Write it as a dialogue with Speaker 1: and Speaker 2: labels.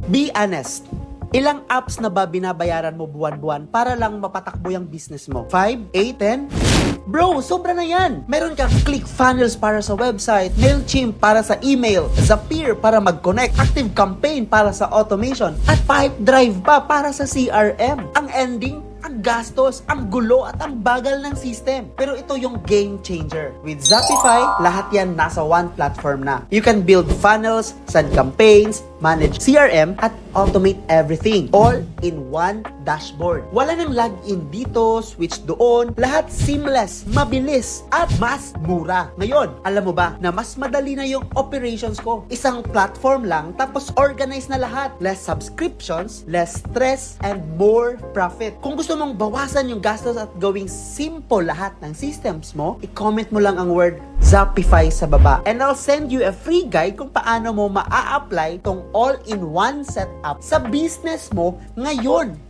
Speaker 1: Be honest. Ilang apps na ba binabayaran mo buwan-buwan para lang mapatakbo yung business mo? 5, 8, 10? Bro, sobra na yan! Meron kang ClickFunnels para sa website, MailChimp para sa email, Zapier para mag-connect, ActiveCampaign para sa automation, at Pipedrive pa para sa CRM. Ang ending, ang gastos, ang gulo at ang bagal ng system. Pero ito yung game changer. With Zapify, lahat yan nasa one platform na. You can build funnels, send campaigns, manage CRM, at automate everything. All in one dashboard. Wala nang login dito, switch doon. Lahat seamless, mabilis, at mas mura. Ngayon, alam mo ba na mas madali na yung operations ko? Isang platform lang, tapos organize na lahat. Less subscriptions, less stress, and more profit. Kung gusto mong bawasan yung gastos at gawing simple lahat ng systems mo, i-comment mo lang ang word Zapify sa baba. And I'll send you a free guide kung paano mo maa-apply tong all-in-one setup sa business mo ngayon.